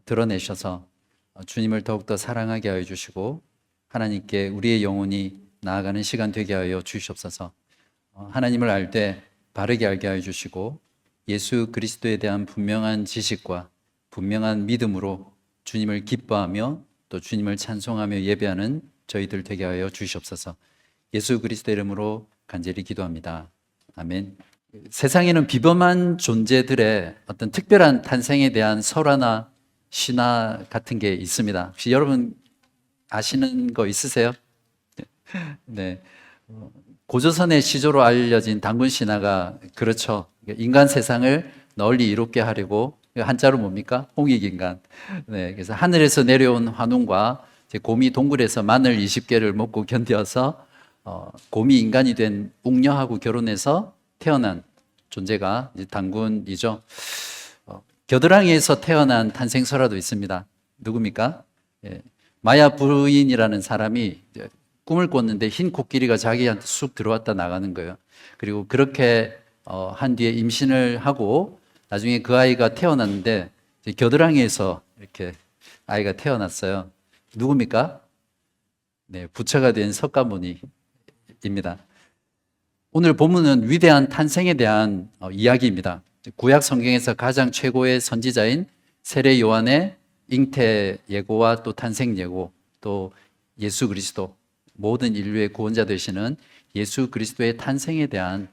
드러내셔서 주님을 더욱더 사랑하게 하여 주시고 하나님께 우리의 영혼이 나아가는 시간 되게 하여 주시옵소서. 하나님을 알 때 바르게 알게 하여 주시고 예수 그리스도에 대한 분명한 지식과 분명한 믿음으로 주님을 기뻐하며 또 주님을 찬송하며 예배하는 저희들 되게 하여 주시옵소서. 예수 그리스도 이름으로 간절히 기도합니다. 아멘. 세상에는 비범한 존재들의 어떤 특별한 탄생에 대한 설화나 신화 같은 게 있습니다. 혹시 여러분 아시는 거 있으세요? 네. 고조선의 시조로 알려진 단군 신화가 그렇죠. 인간 세상을 널리 이롭게 하려고, 한자로 뭡니까? 홍익인간. 네. 그래서 하늘에서 내려온 환웅과 곰이 동굴에서 마늘 20개를 먹고 견뎌서 곰이 인간이 된 웅녀하고 결혼해서 태어난 존재가 이제 단군이죠. 겨드랑이에서 태어난 탄생설화도 있습니다. 누굽니까? 예. 마야 부인이라는 사람이 꿈을 꿨는데 흰 코끼리가 자기한테 쑥 들어왔다 나가는 거예요. 그리고 그렇게 한 뒤에 임신을 하고 나중에 그 아이가 태어났는데 겨드랑이에서 이렇게 아이가 태어났어요. 누굽니까? 네, 부처가 된 석가모니입니다. 오늘 본문은 위대한 탄생에 대한 이야기입니다. 구약 성경에서 가장 최고의 선지자인 세례 요한의 잉태 예고와 또 탄생 예고, 또 예수 그리스도, 모든 인류의 구원자 되시는 예수 그리스도의 탄생에 대한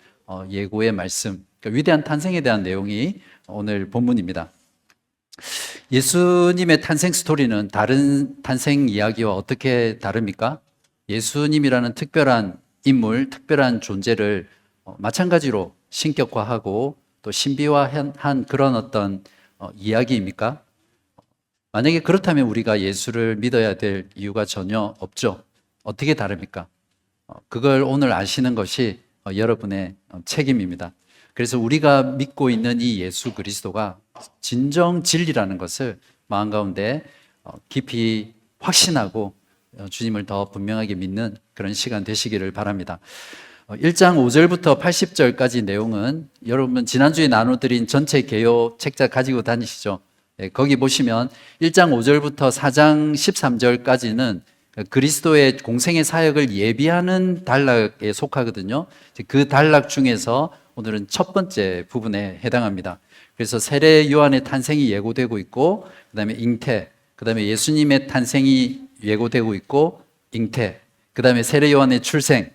예고의 말씀, 그러니까 위대한 탄생에 대한 내용이 오늘 본문입니다. 예수님의 탄생 스토리는 다른 탄생 이야기와 어떻게 다릅니까? 예수님이라는 특별한 인물, 특별한 존재를 마찬가지로 신격화하고 또 신비화한 그런 어떤 이야기입니까? 만약에 그렇다면 우리가 예수를 믿어야 될 이유가 전혀 없죠. 어떻게 다릅니까? 그걸 오늘 아시는 것이 여러분의 책임입니다. 그래서 우리가 믿고 있는 이 예수 그리스도가 진정 진리라는 것을 마음 가운데 깊이 확신하고 주님을 더 분명하게 믿는 그런 시간 되시기를 바랍니다. 1장 5절부터 80절까지 내용은 여러분 지난주에 나눠드린 전체 개요 책자 가지고 다니시죠? 거기 보시면 1장 5절부터 4장 13절까지는 그리스도의 공생의 사역을 예비하는 단락에 속하거든요. 그 단락 중에서 오늘은 첫 번째 부분에 해당합니다. 그래서 세례 요한의 탄생이 예고되고 있고, 그 다음에 잉태, 그 다음에 예수님의 탄생이 예고되고 있고, 잉태, 그 다음에 세례 요한의 출생,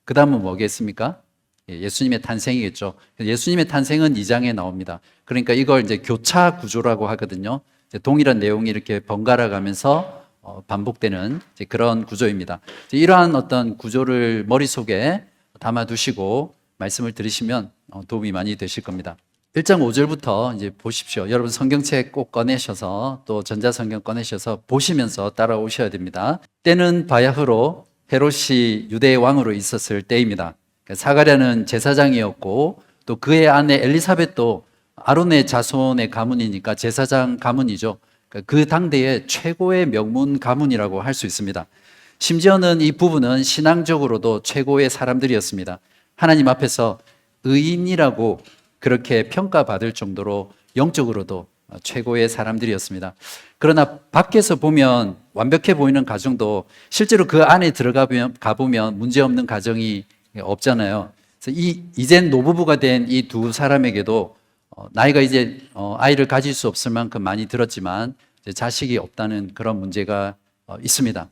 그 다음은 뭐겠습니까? 예수님의 탄생이겠죠. 예수님의 탄생은 2장에 나옵니다. 그러니까 이걸 이제 교차 구조라고 하거든요. 동일한 내용이 이렇게 번갈아 가면서 반복되는 그런 구조입니다. 이러한 어떤 구조를 머릿속에 담아두시고 말씀을 들으시면 도움이 많이 되실 겁니다. 1장 5절부터 이제 보십시오. 여러분 성경책 꼭 꺼내셔서 또 전자성경 꺼내셔서 보시면서 따라오셔야 됩니다. 때는 바야흐로 헤롯이 유대의 왕으로 있었을 때입니다. 사가랴는 제사장이었고 또 그의 아내 엘리사벳도 아론의 자손의 가문이니까 제사장 가문이죠. 그 당대의 최고의 명문 가문이라고 할 수 있습니다. 심지어는 이 부부는 신앙적으로도 최고의 사람들이었습니다. 하나님 앞에서 의인이라고 그렇게 평가받을 정도로 영적으로도 최고의 사람들이었습니다. 그러나 밖에서 보면 완벽해 보이는 가정도 실제로 그 안에 가보면 문제없는 가정이 없잖아요. 그래서 이젠 노부부가 된 이 두 사람에게도 나이가 이제 아이를 가질 수 없을 만큼 많이 들었지만 자식이 없다는 그런 문제가 있습니다.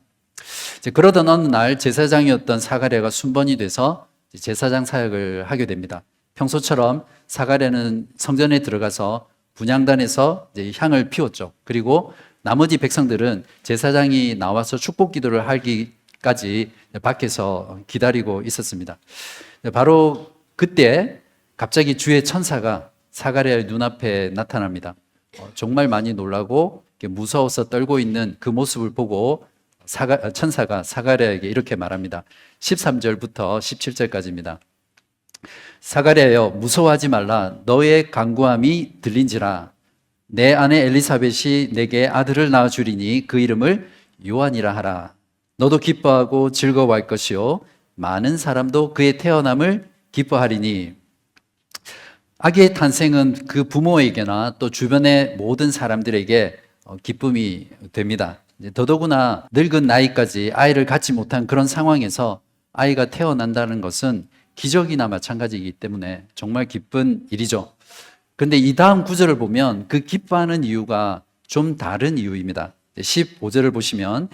그러던 어느 날 제사장이었던 사가랴가 순번이 돼서 제사장 사역을 하게 됩니다. 평소처럼 사가랴는 성전에 들어가서 분향단에서 이제 향을 피웠죠. 그리고 나머지 백성들은 제사장이 나와서 축복 기도를 하기까지 밖에서 기다리고 있었습니다. 바로 그때 갑자기 주의 천사가 사가랴의 눈앞에 나타납니다. 정말 많이 놀라고 무서워서 떨고 있는 그 모습을 보고 천사가 사가랴에게 이렇게 말합니다. 13절부터 17절까지입니다. 사가랴여 무서워하지 말라. 너의 간구함이 들린지라. 내 아내 엘리사벳이 내게 아들을 낳아주리니 그 이름을 요한이라 하라. 너도 기뻐하고 즐거워할 것이요 많은 사람도 그의 태어남을 기뻐하리니. 아기의 탄생은 그 부모에게나 또 주변의 모든 사람들에게 기쁨이 됩니다. 이제 더더구나 늙은 나이까지 아이를 갖지 못한 그런 상황에서 아이가 태어난다는 것은 기적이나 마찬가지이기 때문에 정말 기쁜 일이죠. 그런데 이 다음 구절을 보면 그 기뻐하는 이유가 좀 다른 이유입니다. 15절을 보시면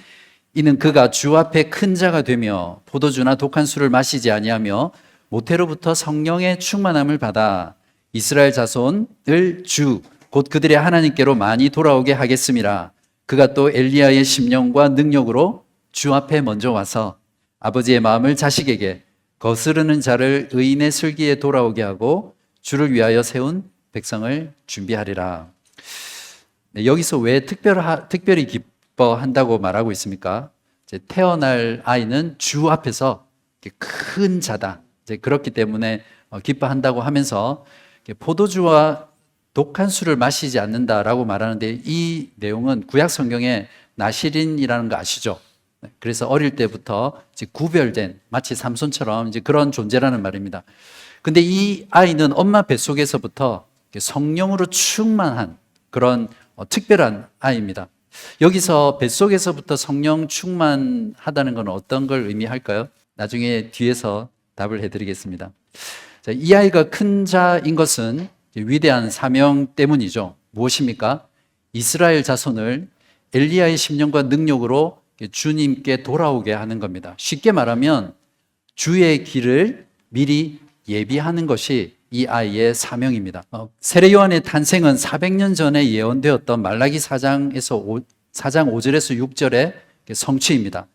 이는 그가 주 앞에 큰 자가 되며 포도주나 독한 술을 마시지 아니하며 모태로부터 성령의 충만함을 받아 이스라엘 자손을 주 곧 그들의 하나님께로 많이 돌아오게 하겠음이라. 그가 또 엘리야의 심령과 능력으로 주 앞에 먼저 와서 아버지의 마음을 자식에게 거스르는 자를 의인의 슬기에 돌아오게 하고 주를 위하여 세운 백성을 준비하리라. 네, 여기서 왜 특별히 기뻐한다고 말하고 있습니까? 이제 태어날 아이는 주 앞에서 큰 자다. 이제 그렇기 때문에 기뻐한다고 하면서 포도주와 독한 술을 마시지 않는다라고 말하는데 이 내용은 구약 성경에 나시린이라는 거 아시죠? 그래서 어릴 때부터 이제 구별된 마치 삼손처럼 이제 그런 존재라는 말입니다. 근데 이 아이는 엄마 뱃속에서부터 성령으로 충만한 그런 특별한 아이입니다. 여기서 뱃속에서부터 성령 충만하다는 건 어떤 걸 의미할까요? 나중에 뒤에서 답을 해드리겠습니다. 자, 이 아이가 큰 자인 것은 위대한 사명 때문이죠. 무엇입니까? 이스라엘 자손을 엘리야의 심령과 능력으로 주님께 돌아오게 하는 겁니다. 쉽게 말하면 주의 길을 미리 예비하는 것이 이 아이의 사명입니다. 세례 요한의 탄생은 400년 전에 예언되었던 말라기 4장 5절에서 6절의 성취입니다.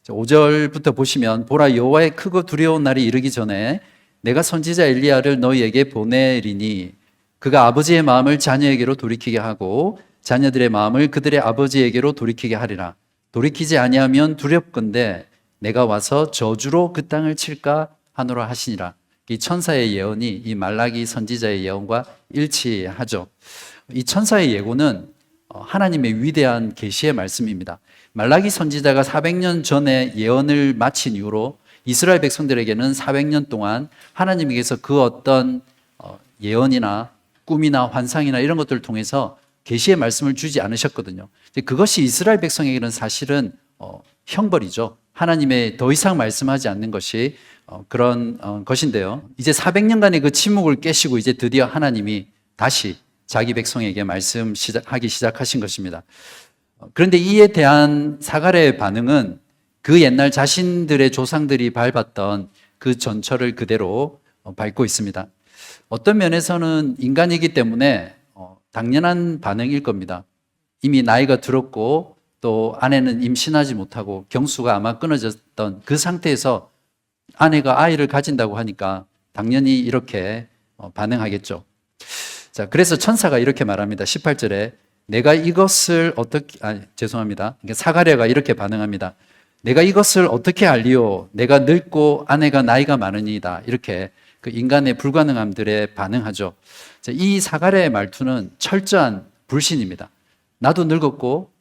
5절부터 보시면 보라 여호와의 크고 두려운 날이 이르기 전에 내가 선지자 엘리야를 너희에게 보내리니 그가 아버지의 마음을 자녀에게로 돌이키게 하고 자녀들의 마음을 그들의 아버지에게로 돌이키게 하리라. 돌이키지 아니하면 두렵건대 내가 와서 저주로 그 땅을 칠까 하노라 하시니라. 이 천사의 예언이 이 말라기 선지자의 예언과 일치하죠. 이 천사의 예고는 하나님의 위대한 계시의 말씀입니다. 말라기 선지자가 400년 전에 예언을 마친 이후로 이스라엘 백성들에게는 400년 동안 하나님께서 그 어떤 예언이나 꿈이나 환상이나 이런 것들을 통해서 계시의 말씀을 주지 않으셨거든요. 그것이 이스라엘 백성에게는 사실은 형벌이죠. 하나님의 더 이상 말씀하지 않는 것이 그런 것인데요. 이제 400년간의 그 침묵을 깨시고 이제 드디어 하나님이 다시 자기 백성에게 말씀하기 시작하신 것입니다. 그런데 이에 대한 사가랴의 반응은 그 옛날 자신들의 조상들이 밟았던 그 전철을 그대로 밟고 있습니다. 어떤 면에서는 인간이기 때문에 당연한 반응일 겁니다. 이미 나이가 들었고 또 아내는 임신하지 못하고 경수가 아마 끊어졌던 그 상태에서 아내가 아이를 가진다고 하니까 당연히 이렇게 반응하겠죠. 자, 그래서 천사가 이렇게 말합니다. 18절에 내가 이것을 죄송합니다. 사가랴가 이렇게 반응합니다. 내가 이것을 어떻게 알리오? 내가 늙고 아내가 나이가 많으니이다. 이렇게 그 인간의 불가능함들에 반응하죠. 자, 이 사가랴의 말투는 철저한 불신입니다. 나도 늙었고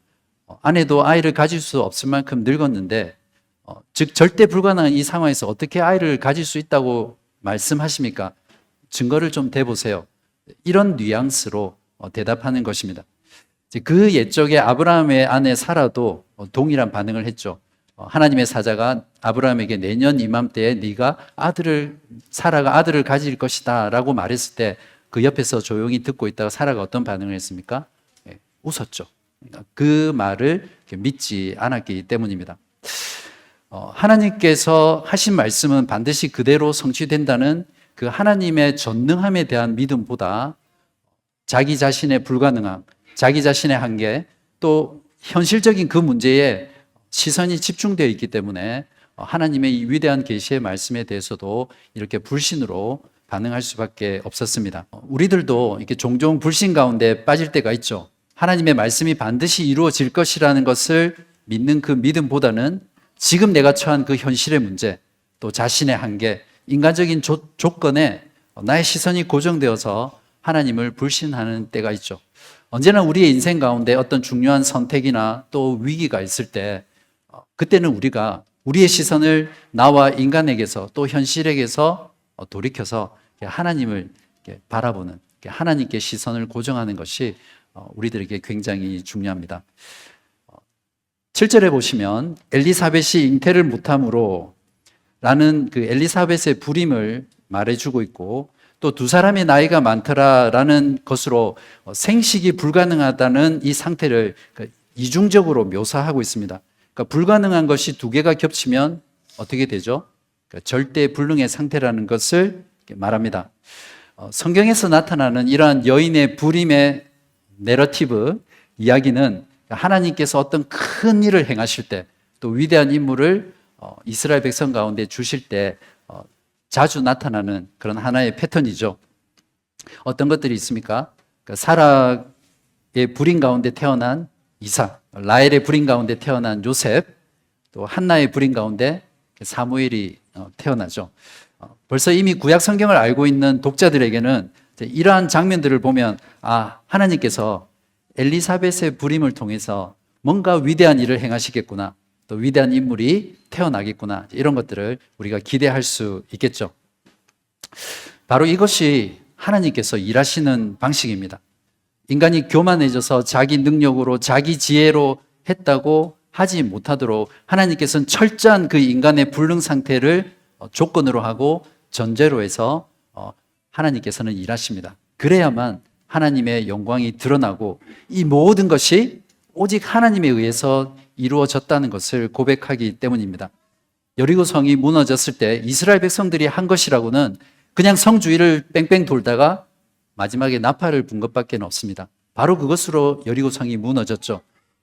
아내도 아이를 가질 수 없을 만큼 늙었는데 즉 절대 불가능한 이 상황에서 어떻게 아이를 가질 수 있다고 말씀하십니까? 증거를 좀 대보세요. 이런 뉘앙스로 대답하는 것입니다. 그 옛적에 아브라함의 아내 사라도 동일한 반응을 했죠. 하나님의 사자가 아브라함에게 내년 이맘때에 네가 사라가 아들을 가질 것이다 라고 말했을 때 그 옆에서 조용히 듣고 있다가 사라가 어떤 반응을 했습니까? 웃었죠. 그 말을 믿지 않았기 때문입니다. 하나님께서 하신 말씀은 반드시 그대로 성취된다는 그 하나님의 전능함에 대한 믿음보다 자기 자신의 불가능함, 자기 자신의 한계, 또 현실적인 그 문제에 시선이 집중되어 있기 때문에 하나님의 이 위대한 계시의 말씀에 대해서도 이렇게 불신으로 반응할 수밖에 없었습니다. 우리들도 이렇게 종종 불신 가운데 빠질 때가 있죠. 하나님의 말씀이 반드시 이루어질 것이라는 것을 믿는 그 믿음보다는 지금 내가 처한 그 현실의 문제, 또 자신의 한계, 인간적인 조건에 나의 시선이 고정되어서 하나님을 불신하는 때가 있죠. 언제나 우리의 인생 가운데 어떤 중요한 선택이나 또 위기가 있을 때 그때는 우리가 우리의 시선을 나와 인간에게서 또 현실에게서 돌이켜서 하나님을 바라보는, 하나님께 시선을 고정하는 것이 우리들에게 굉장히 중요합니다. 7절에 보시면 엘리사벳이 잉태를 못함으로 라는 그 엘리사벳의 불임을 말해주고 있고, 또 두 사람의 나이가 많더라라는 것으로 생식이 불가능하다는 이 상태를 이중적으로 묘사하고 있습니다. 그러니까 불가능한 것이 두 개가 겹치면 어떻게 되죠? 그러니까 절대 불능의 상태라는 것을 말합니다. 성경에서 나타나는 이러한 여인의 불임의 내러티브 이야기는 하나님께서 어떤 큰 일을 행하실 때, 또 위대한 임무를 이스라엘 백성 가운데 주실 때 자주 나타나는 그런 하나의 패턴이죠. 어떤 것들이 있습니까? 그러니까 사라의 불임 가운데 태어난 이삭, 라헬의 불임 가운데 태어난 요셉, 또 한나의 불임 가운데 사무엘이 태어나죠. 벌써 이미 구약 성경을 알고 있는 독자들에게는 이러한 장면들을 보면 하나님께서 엘리사벳의 불임을 통해서 뭔가 위대한 일을 행하시겠구나, 또 위대한 인물이 태어나겠구나, 이런 것들을 우리가 기대할 수 있겠죠. 바로 이것이 하나님께서 일하시는 방식입니다. 인간이 교만해져서 자기 능력으로 자기 지혜로 했다고 하지 못하도록 하나님께서는 철저한 그 인간의 불능 상태를 조건으로 하고 전제로 해서 하나님께서는 일하십니다. 그래야만 하나님의 영광이 드러나고 이 모든 것이 오직 하나님에 의해서 이루어졌다는 것을 고백하기 때문입니다. 여리고 성이 무너졌을 때 이스라엘 백성들이 한 것이라고는 그냥 성 주위를 뺑뺑 돌다가 마지막에 나팔을 분 것밖에 없습니다. 바로 그것으로 여리고 성이 무너졌죠.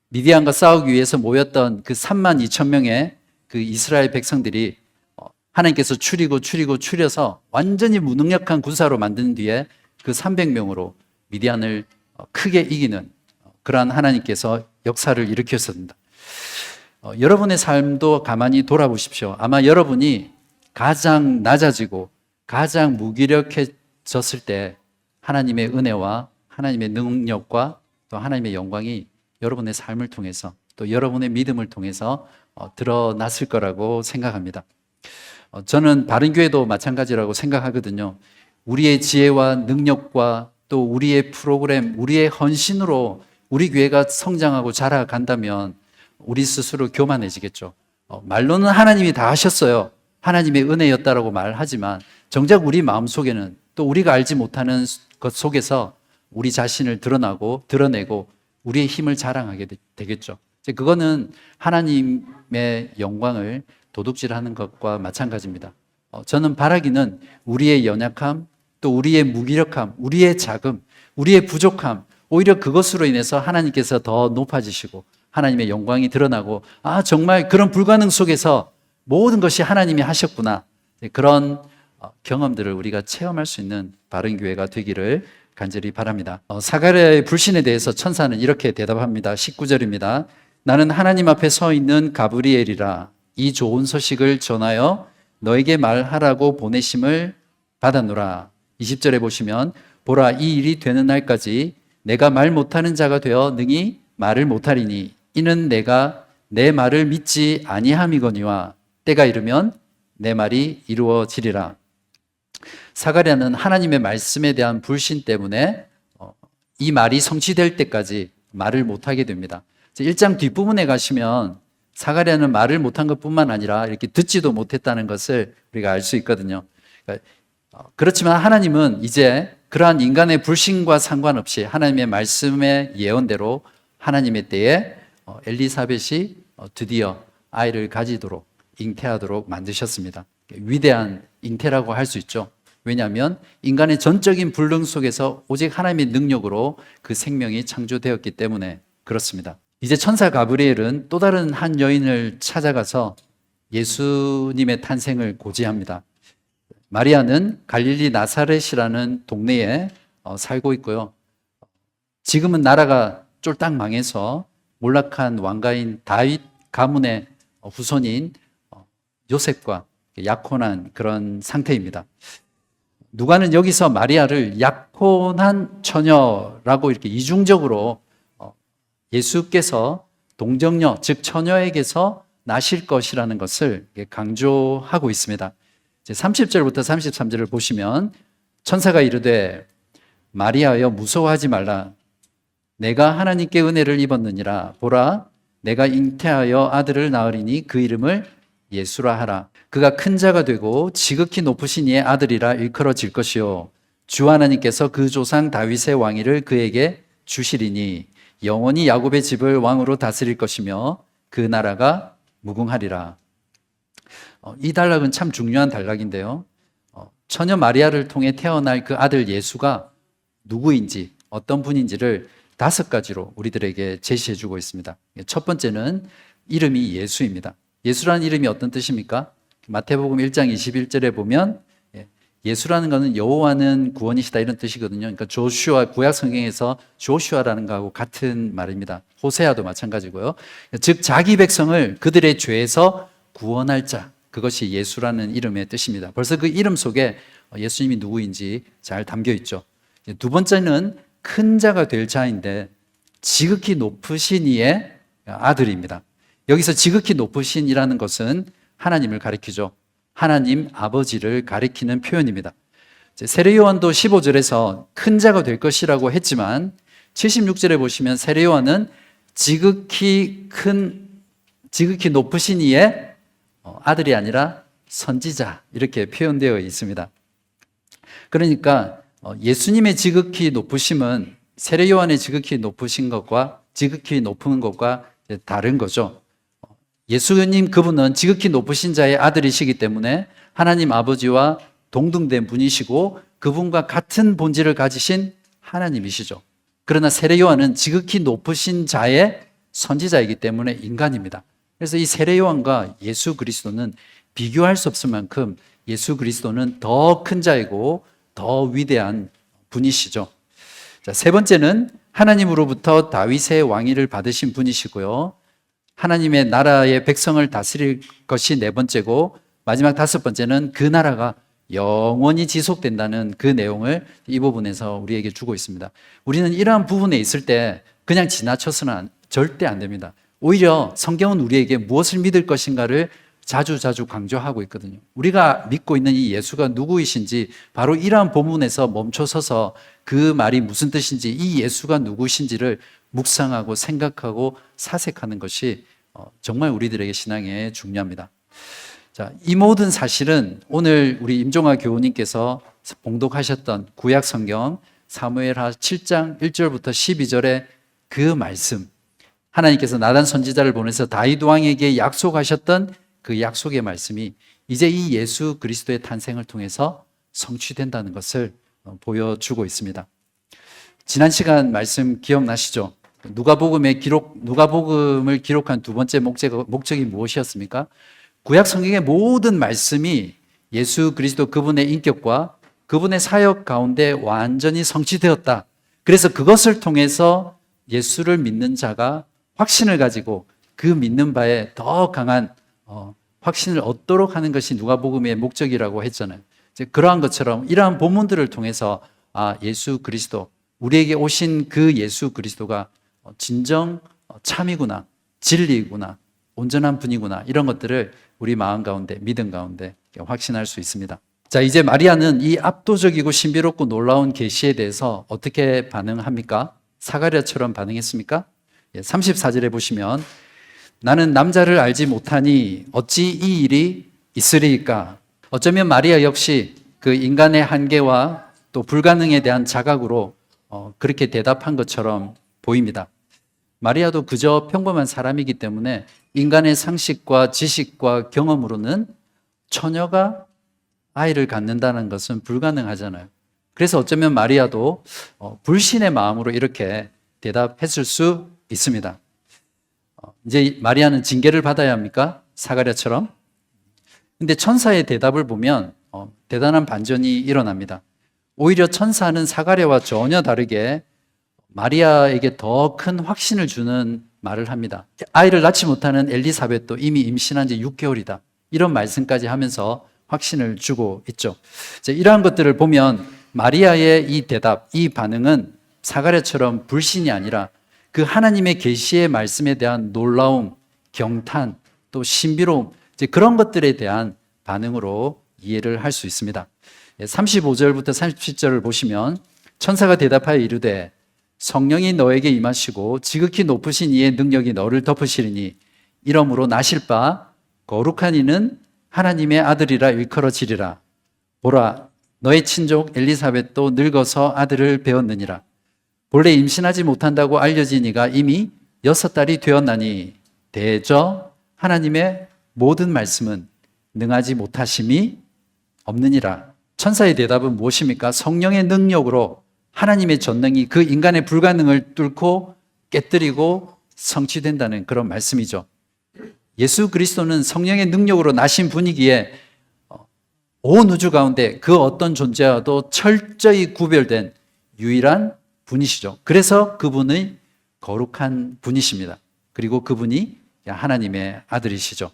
미디안과 싸우기 위해서 모였던 그 3만 2천 명의 그 이스라엘 백성들이 하나님께서 추려서 완전히 무능력한 군사로 만든 뒤에 그 300명으로 미디안을 크게 이기는 그러한 하나님께서 역사를 일으켰습니다. 여러분의 삶도 가만히 돌아보십시오. 아마 여러분이 가장 낮아지고 가장 무기력해졌을 때 하나님의 은혜와 하나님의 능력과 또 하나님의 영광이 여러분의 삶을 통해서 또 여러분의 믿음을 통해서 드러났을 거라고 생각합니다. 저는 바른교회도 마찬가지라고 생각하거든요. 우리의 지혜와 능력과 또 우리의 프로그램, 우리의 헌신으로 우리 교회가 성장하고 자라간다면 우리 스스로 교만해지겠죠. 말로는 하나님이 다 하셨어요. 하나님의 은혜였다라고 말하지만 정작 우리 마음속에는 또 우리가 알지 못하는 것 속에서 우리 자신을 드러내고 우리의 힘을 자랑하게 되겠죠. 그거는 하나님의 영광을 도둑질하는 것과 마찬가지입니다. 저는 바라기는 우리의 연약함, 또 우리의 무기력함, 우리의 자금, 우리의 부족함, 오히려 그것으로 인해서 하나님께서 더 높아지시고 하나님의 영광이 드러나고 정말 그런 불가능 속에서 모든 것이 하나님이 하셨구나, 그런 경험들을 우리가 체험할 수 있는 바른 교회가 되기를 간절히 바랍니다. 사가랴의 불신에 대해서 천사는 이렇게 대답합니다. 19절입니다. 나는 하나님 앞에 서 있는 가브리엘이라. 이 좋은 소식을 전하여 너에게 말하라고 보내심을 받았노라. 20절에 보시면 보라, 이 일이 되는 날까지 내가 말 못하는 자가 되어 능히 말을 못하리니 이는 내가 내 말을 믿지 아니함이거니와 때가 이르면 내 말이 이루어지리라. 사가랴는 하나님의 말씀에 대한 불신 때문에 이 말이 성취될 때까지 말을 못하게 됩니다. 1장 뒷부분에 가시면 사가랴는 말을 못한 것뿐만 아니라 이렇게 듣지도 못했다는 것을 우리가 알 수 있거든요. 그렇지만 하나님은 이제 그러한 인간의 불신과 상관없이 하나님의 말씀의 예언대로 하나님의 때에 엘리사벳이 드디어 아이를 가지도록 잉태하도록 만드셨습니다. 위대한 잉태라고 할 수 있죠. 왜냐하면 인간의 전적인 불능 속에서 오직 하나님의 능력으로 그 생명이 창조되었기 때문에 그렇습니다. 이제 천사 가브리엘은 또 다른 한 여인을 찾아가서 예수님의 탄생을 고지합니다. 마리아는 갈릴리 나사렛이라는 동네에 살고 있고요. 지금은 나라가 쫄딱 망해서 몰락한 왕가인 다윗 가문의 후손인 요셉과 약혼한 그런 상태입니다. 누가는 여기서 마리아를 약혼한 처녀라고 이렇게 이중적으로 예수께서 동정녀, 즉 처녀에게서 나실 것이라는 것을 강조하고 있습니다. 30절부터 33절을 보시면 천사가 이르되 마리아여 무서워하지 말라. 내가 하나님께 은혜를 입었느니라. 보라, 내가 잉태하여 아들을 낳으리니 그 이름을 예수라 하라. 그가 큰 자가 되고 지극히 높으신 이의 아들이라 일컬어질 것이요 주 하나님께서 그 조상 다윗의 왕위를 그에게 주시리니 영원히 야곱의 집을 왕으로 다스릴 것이며 그 나라가 무궁하리라. 이 단락은 참 중요한 단락인데요. 처녀 마리아를 통해 태어날 그 아들 예수가 누구인지 어떤 분인지를 5가지로 우리들에게 제시해 주고 있습니다. 첫 번째는 이름이 예수입니다. 예수라는 이름이 어떤 뜻입니까? 마태복음 1장 21절에 보면 예수라는 것은 여호와는 구원이시다 이런 뜻이거든요. 그러니까 조슈아, 구약 성경에서 조슈아라는 것하고 같은 말입니다. 호세아도 마찬가지고요. 즉 자기 백성을 그들의 죄에서 구원할 자, 그것이 예수라는 이름의 뜻입니다. 벌써 그 이름 속에 예수님이 누구인지 잘 담겨 있죠. 두 번째는 큰 자가 될 자인데 지극히 높으신 이의 아들입니다. 여기서 지극히 높으신이라는 것은 하나님을 가리키죠. 하나님 아버지를 가리키는 표현입니다. 세례요한도 15절에서 큰 자가 될 것이라고 했지만 76절에 보시면 세례요한은 지극히 높으신 이의 아들이 아니라 선지자 이렇게 표현되어 있습니다. 그러니까 예수님의 지극히 높으심은 세례요한의 지극히 높으신 것과 지극히 높은 것과 다른 거죠. 예수님 그분은 지극히 높으신 자의 아들이시기 때문에 하나님 아버지와 동등된 분이시고 그분과 같은 본질을 가지신 하나님이시죠. 그러나 세례요한은 지극히 높으신 자의 선지자이기 때문에 인간입니다. 그래서 이 세례요한과 예수 그리스도는 비교할 수 없을 만큼 예수 그리스도는 더 큰 자이고 더 위대한 분이시죠. 자, 세 번째는 하나님으로부터 다윗의 왕위를 받으신 분이시고요. 하나님의 나라의 백성을 다스릴 것이 네 번째고 마지막 5번째는 그 나라가 영원히 지속된다는 그 내용을 이 부분에서 우리에게 주고 있습니다. 우리는 이러한 부분에 있을 때 그냥 지나쳐서는 절대 안 됩니다. 오히려 성경은 우리에게 무엇을 믿을 것인가를 자주 강조하고 있거든요. 우리가 믿고 있는 이 예수가 누구이신지 바로 이러한 본문에서 멈춰서서 그 말이 무슨 뜻인지 이 예수가 누구신지를 묵상하고 생각하고 사색하는 것이 정말 우리들에게 신앙에 중요합니다. 자, 이 모든 사실은 오늘 우리 임종아 교우님께서 봉독하셨던 구약 성경 사무엘하 7장 1절부터 12절의 그 말씀, 하나님께서 나단 선지자를 보내서 다윗 왕에게 약속하셨던 그 약속의 말씀이 이제 이 예수 그리스도의 탄생을 통해서 성취된다는 것을 보여주고 있습니다. 지난 시간 말씀 기억나시죠? 누가복음을 기록한 두 번째 목적이 무엇이었습니까? 구약 성경의 모든 말씀이 예수 그리스도 그분의 인격과 그분의 사역 가운데 완전히 성취되었다. 그래서 그것을 통해서 예수를 믿는 자가 확신을 가지고 그 믿는 바에 더 강한 확신을 얻도록 하는 것이 누가복음의 목적이라고 했잖아요. 그러한 것처럼 이러한 본문들을 통해서 예수 그리스도, 우리에게 오신 그 예수 그리스도가 진정 참이구나, 진리구나, 온전한 분이구나, 이런 것들을 우리 마음 가운데, 믿음 가운데 확신할 수 있습니다. 자, 이제 마리아는 이 압도적이고 신비롭고 놀라운 계시에 대해서 어떻게 반응합니까? 사가랴처럼 반응했습니까? 34절에 보시면 나는 남자를 알지 못하니 어찌 이 일이 있으리이까? 어쩌면 마리아 역시 그 인간의 한계와 또 불가능에 대한 자각으로 그렇게 대답한 것처럼 보입니다. 마리아도 그저 평범한 사람이기 때문에 인간의 상식과 지식과 경험으로는 처녀가 아이를 갖는다는 것은 불가능하잖아요. 그래서 어쩌면 마리아도 불신의 마음으로 이렇게 대답했을 수 있습니다. 이제 마리아는 징계를 받아야 합니까? 사가랴처럼? 근데 천사의 대답을 보면 대단한 반전이 일어납니다. 오히려 천사는 사가랴와 전혀 다르게 마리아에게 더 큰 확신을 주는 말을 합니다. 아이를 낳지 못하는 엘리사벳도 이미 임신한 지 6개월이다. 이런 말씀까지 하면서 확신을 주고 있죠. 이러한 것들을 보면 마리아의 이 대답, 이 반응은 사가랴처럼 불신이 아니라 그 하나님의 계시의 말씀에 대한 놀라움, 경탄, 또 신비로움, 그런 것들에 대한 반응으로 이해를 할 수 있습니다. 35절부터 37절을 보시면 천사가 대답하여 이르되 성령이 너에게 임하시고 지극히 높으신 이의 능력이 너를 덮으시리니 이러므로 나실 바 거룩한 이는 하나님의 아들이라 일컬어지리라. 보라, 너의 친족 엘리사벳도 늙어서 아들을 배었느니라. 본래 임신하지 못한다고 알려진 이가 이미 6달이 되었나니 대저 하나님의 모든 말씀은 능하지 못하심이 없느니라. 천사의 대답은 무엇입니까? 성령의 능력으로 하나님의 전능이 그 인간의 불가능을 뚫고 깨뜨리고 성취된다는 그런 말씀이죠. 예수 그리스도는 성령의 능력으로 나신 분이기에 온 우주 가운데 그 어떤 존재와도 철저히 구별된 유일한 분이시죠. 그래서 그분의 거룩한 분이십니다. 그리고 그분이 하나님의 아들이시죠.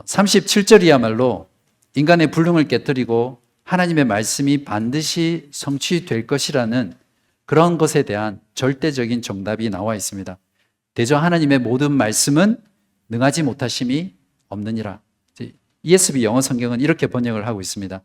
37절이야말로 인간의 불능을 깨뜨리고 하나님의 말씀이 반드시 성취될 것이라는 그런 것에 대한 절대적인 정답이 나와 있습니다. 대저 하나님의 모든 말씀은 능하지 못하심이 없느니라. ESV 영어 성경은 이렇게 번역을 하고 있습니다.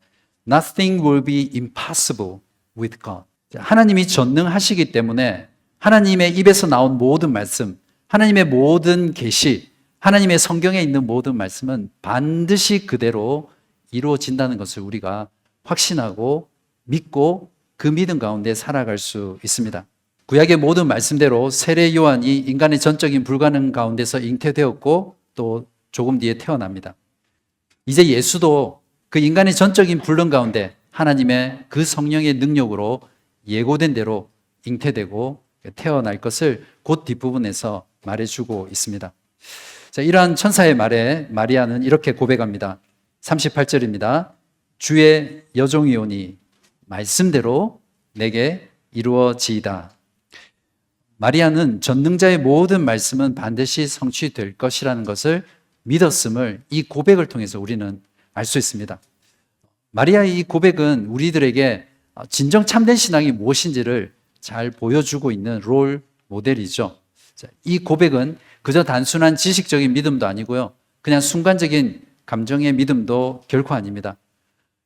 Nothing will be impossible with God. 하나님이 전능하시기 때문에 하나님의 입에서 나온 모든 말씀, 하나님의 모든 계시, 하나님의 성경에 있는 모든 말씀은 반드시 그대로 이루어진다는 것을 우리가 확신하고 믿고 그 믿음 가운데 살아갈 수 있습니다. 구약의 모든 말씀대로 세례 요한이 인간의 전적인 불가능 가운데서 잉태되었고 또 조금 뒤에 태어납니다. 이제 예수도 그 인간의 전적인 불능 가운데 하나님의 그 성령의 능력으로 예고된 대로 잉태되고 태어날 것을 곧 뒷부분에서 말해주고 있습니다. 자, 이러한 천사의 말에 마리아는 이렇게 고백합니다. 38절입니다. 주의 여종이오니 말씀대로 내게 이루어지이다. 마리아는 전능자의 모든 말씀은 반드시 성취될 것이라는 것을 믿었음을 이 고백을 통해서 우리는 알 수 있습니다. 마리아의 이 고백은 우리들에게 진정 참된 신앙이 무엇인지를 잘 보여주고 있는 롤 모델이죠. 이 고백은 그저 단순한 지식적인 믿음도 아니고요. 그냥 순간적인 감정의 믿음도 결코 아닙니다.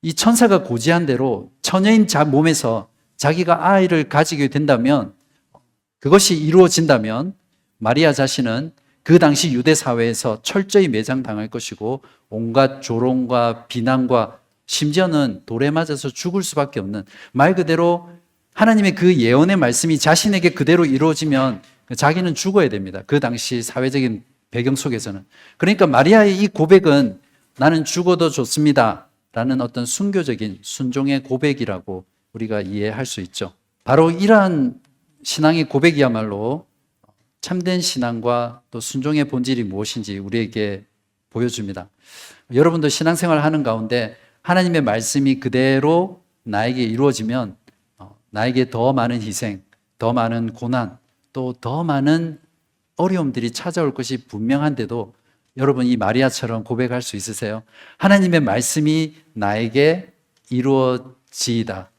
이 천사가 고지한 대로 처녀인 몸에서 자기가 아이를 가지게 된다면, 그것이 이루어진다면 마리아 자신은 그 당시 유대 사회에서 철저히 매장당할 것이고 온갖 조롱과 비난과 심지어는 돌에 맞아서 죽을 수밖에 없는, 말 그대로 하나님의 그 예언의 말씀이 자신에게 그대로 이루어지면 자기는 죽어야 됩니다. 그 당시 사회적인 배경 속에서는. 그러니까 마리아의 이 고백은 나는 죽어도 좋습니다 라는 어떤 순교적인 순종의 고백이라고 우리가 이해할 수 있죠. 바로 이러한 신앙의 고백이야말로 참된 신앙과 또 순종의 본질이 무엇인지 우리에게 보여줍니다. 여러분도 신앙생활 하는 가운데 하나님의 말씀이 그대로 나에게 이루어지면 나에게 더 많은 희생, 더 많은 고난, 또 더 많은 어려움들이 찾아올 것이 분명한데도 여러분 이 마리아처럼 고백할 수 있으세요? 하나님의 말씀이 나에게 이루어지이다.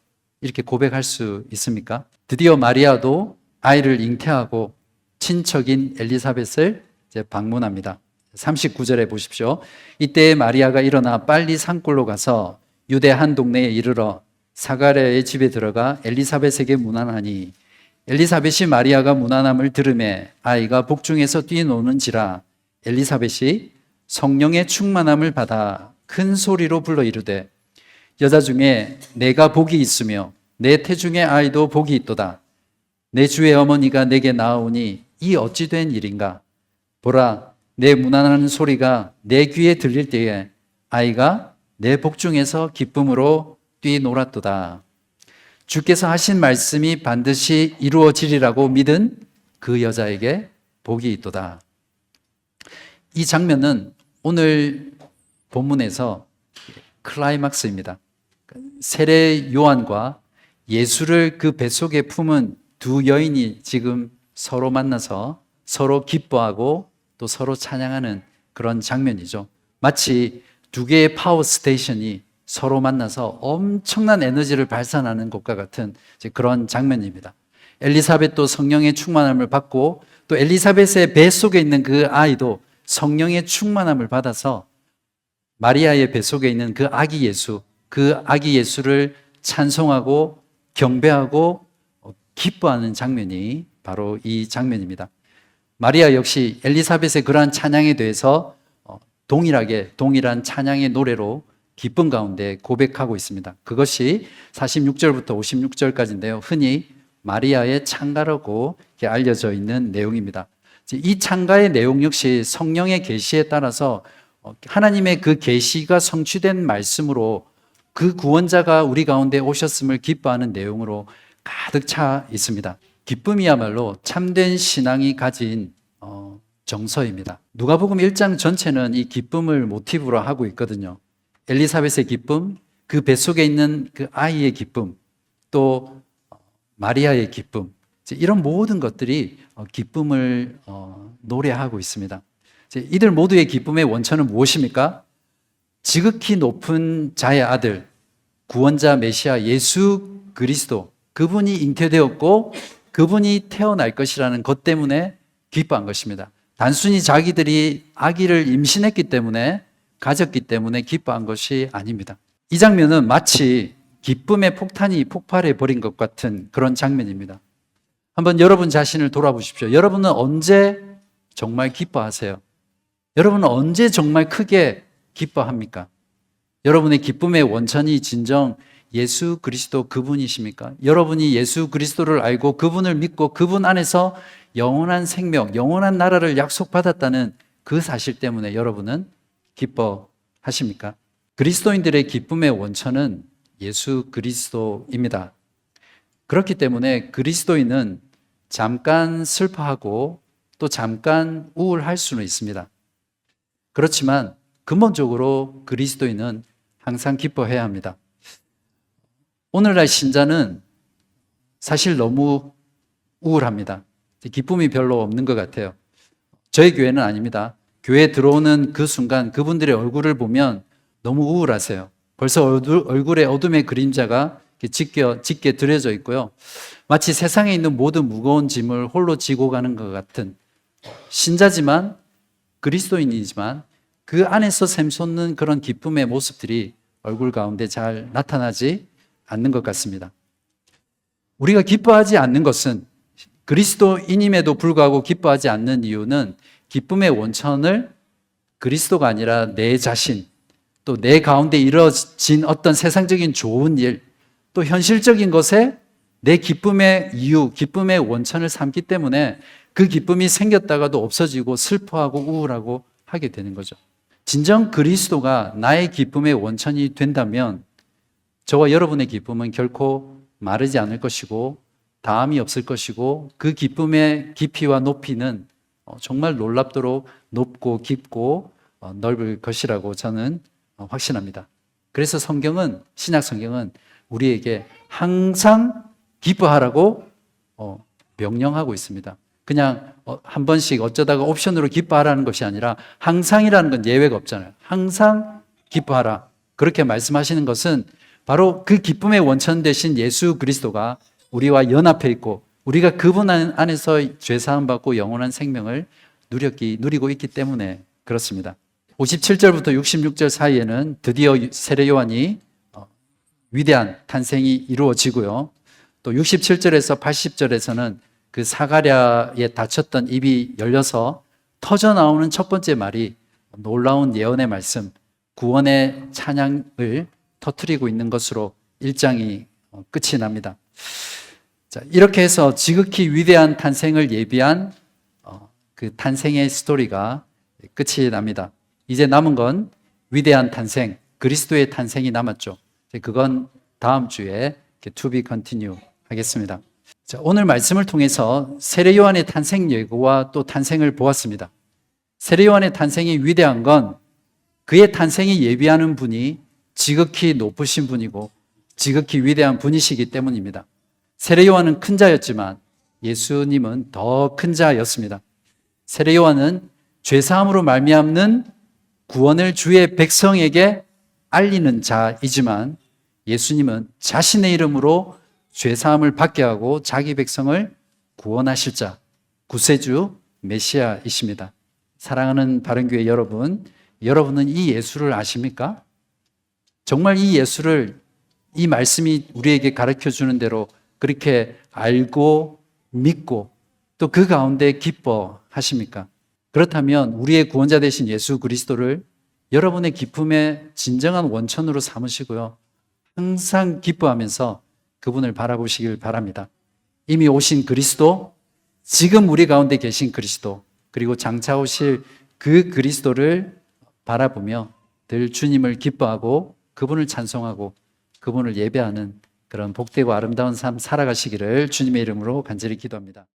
이렇게 고백할 수 있습니까? 드디어 마리아도 아이를 잉태하고 친척인 엘리사벳을 이제 방문합니다. 39절에 보십시오. 이때 마리아가 일어나 빨리 산골로 가서 유대 한 동네에 이르러 사가랴의 집에 들어가 엘리사벳에게 문안하니 엘리사벳이 마리아가 문안함을 들으매 아이가 복중에서 뛰노는지라 엘리사벳이 성령의 충만함을 받아 큰 소리로 불러 이르되 여자 중에 내가 복이 있으며 내 태중의 아이도 복이 있도다. 내 주의 어머니가 내게 나아오니 이 어찌 된 일인가? 보라, 내 문안하는 소리가 내 귀에 들릴 때에 아이가 내 복중에서 기쁨으로 뛰놀았도다. 주께서 하신 말씀이 반드시 이루어지리라고 믿은 그 여자에게 복이 있도다. 이 장면은 오늘 본문에서 클라이막스입니다. 세례 요한과 예수를 그 뱃속에 품은 두 여인이 지금 서로 만나서 서로 기뻐하고 또 서로 찬양하는 그런 장면이죠. 마치 두 개의 파워 스테이션이 서로 만나서 엄청난 에너지를 발산하는 것과 같은 그런 장면입니다. 엘리사벳도 성령의 충만함을 받고 또 엘리사벳의 뱃속에 있는 그 아이도 성령의 충만함을 받아서 마리아의 뱃속에 있는 그 아기 예수를 찬송하고 경배하고 기뻐하는 장면이 바로 이 장면입니다. 마리아 역시 엘리사벳의 그러한 찬양에 대해서 동일한 찬양의 노래로 기쁨 가운데 고백하고 있습니다. 그것이 46절부터 56절까지인데요. 흔히 마리아의 찬가라고 알려져 있는 내용입니다. 이 찬가의 내용 역시 성령의 계시에 따라서 하나님의 그 계시가 성취된 말씀으로 그 구원자가 우리 가운데 오셨음을 기뻐하는 내용으로 가득 차 있습니다. 기쁨이야말로 참된 신앙이 가진 정서입니다. 누가복음 1장 전체는 이 기쁨을 모티브로 하고 있거든요. 엘리사벳의 기쁨, 그 뱃속에 있는 그 아이의 기쁨, 또 마리아의 기쁨, 이런 모든 것들이 기쁨을 노래하고 있습니다. 이들 모두의 기쁨의 원천은 무엇입니까? 지극히 높은 자의 아들, 구원자 메시아 예수 그리스도, 그분이 잉태되었고 그분이 태어날 것이라는 것 때문에 기뻐한 것입니다. 단순히 자기들이 아기를 임신했기 때문에, 가졌기 때문에 기뻐한 것이 아닙니다. 이 장면은 마치 기쁨의 폭탄이 폭발해 버린 것 같은 그런 장면입니다. 한번 여러분 자신을 돌아보십시오. 여러분은 언제 정말 기뻐하세요? 여러분은 언제 정말 크게 기뻐합니까? 여러분의 기쁨의 원천이 진정 예수 그리스도 그분이십니까? 여러분이 예수 그리스도를 알고 그분을 믿고 그분 안에서 영원한 생명, 영원한 나라를 약속받았다는 그 사실 때문에 여러분은 기뻐하십니까? 그리스도인들의 기쁨의 원천은 예수 그리스도입니다. 그렇기 때문에 그리스도인은 잠깐 슬퍼하고 또 잠깐 우울할 수는 있습니다. 그렇지만 근본적으로 그리스도인은 항상 기뻐해야 합니다. 오늘날 신자는 사실 너무 우울합니다. 기쁨이 별로 없는 것 같아요. 저희 교회는 아닙니다. 교회에 들어오는 그 순간 그분들의 얼굴을 보면 너무 우울하세요. 벌써 얼굴에 어둠의 그림자가 짙게 드려져 있고요. 마치 세상에 있는 모든 무거운 짐을 홀로 지고 가는 것 같은, 신자지만 그리스도인이지만 그 안에서 샘솟는 그런 기쁨의 모습들이 얼굴 가운데 잘 나타나지 않는 것 같습니다. 우리가 기뻐하지 않는 것은, 그리스도인임에도 불구하고 기뻐하지 않는 이유는 기쁨의 원천을 그리스도가 아니라 내 자신, 또 내 가운데 이루어진 어떤 세상적인 좋은 일, 또 현실적인 것에 내 기쁨의 이유, 기쁨의 원천을 삼기 때문에 그 기쁨이 생겼다가도 없어지고 슬퍼하고 우울하고 하게 되는 거죠. 진정 그리스도가 나의 기쁨의 원천이 된다면 저와 여러분의 기쁨은 결코 마르지 않을 것이고 다함이 없을 것이고 그 기쁨의 깊이와 높이는 정말 놀랍도록 높고 깊고 넓을 것이라고 저는 확신합니다. 그래서 성경은, 신약 성경은 우리에게 항상 기뻐하라고 명령하고 있습니다. 그냥 한 번씩 어쩌다가 옵션으로 기뻐하라는 것이 아니라 항상이라는 건 예외가 없잖아요. 항상 기뻐하라. 그렇게 말씀하시는 것은 바로 그 기쁨의 원천 되신 예수 그리스도가 우리와 연합해 있고 우리가 그분 안에서 죄사함 받고 영원한 생명을 누리고 있기 때문에 그렇습니다. 57절부터 66절 사이에는 드디어 세례 요한이 위대한 탄생이 이루어지고요. 또 67절에서 80절에서는 그 사가랴에 닫혔던 입이 열려서 터져 나오는 첫 번째 말이 놀라운 예언의 말씀, 구원의 찬양을 터뜨리고 있는 것으로 1장이 끝이 납니다. 자, 이렇게 해서 지극히 위대한 탄생을 예비한 그 탄생의 스토리가 끝이 납니다. 이제 남은 건 위대한 탄생, 그리스도의 탄생이 남았죠. 그건 다음 주에 to be continue 하겠습니다. 자, 오늘 말씀을 통해서 세례 요한의 탄생 예고와 또 탄생을 보았습니다. 세례 요한의 탄생이 위대한 건 그의 탄생이 예비하는 분이 지극히 높으신 분이고 지극히 위대한 분이시기 때문입니다. 세례 요한은 큰 자였지만 예수님은 더 큰 자였습니다. 세례 요한은 죄사함으로 말미암는 구원을 주의 백성에게 알리는 자이지만 예수님은 자신의 이름으로 죄사함을 받게 하고 자기 백성을 구원하실 자, 구세주 메시아이십니다. 사랑하는 바른교회 여러분, 여러분은 이 예수를 아십니까? 정말 이 예수를, 이 말씀이 우리에게 가르쳐주는 대로 그렇게 알고 믿고 또 그 가운데 기뻐하십니까? 그렇다면 우리의 구원자 되신 예수 그리스도를 여러분의 기쁨의 진정한 원천으로 삼으시고요. 항상 기뻐하면서 그분을 바라보시길 바랍니다. 이미 오신 그리스도, 지금 우리 가운데 계신 그리스도, 그리고 장차 오실 그 그리스도를 바라보며 늘 주님을 기뻐하고 그분을 찬송하고 그분을 예배하는 그런 복되고 아름다운 삶 살아가시기를 주님의 이름으로 간절히 기도합니다.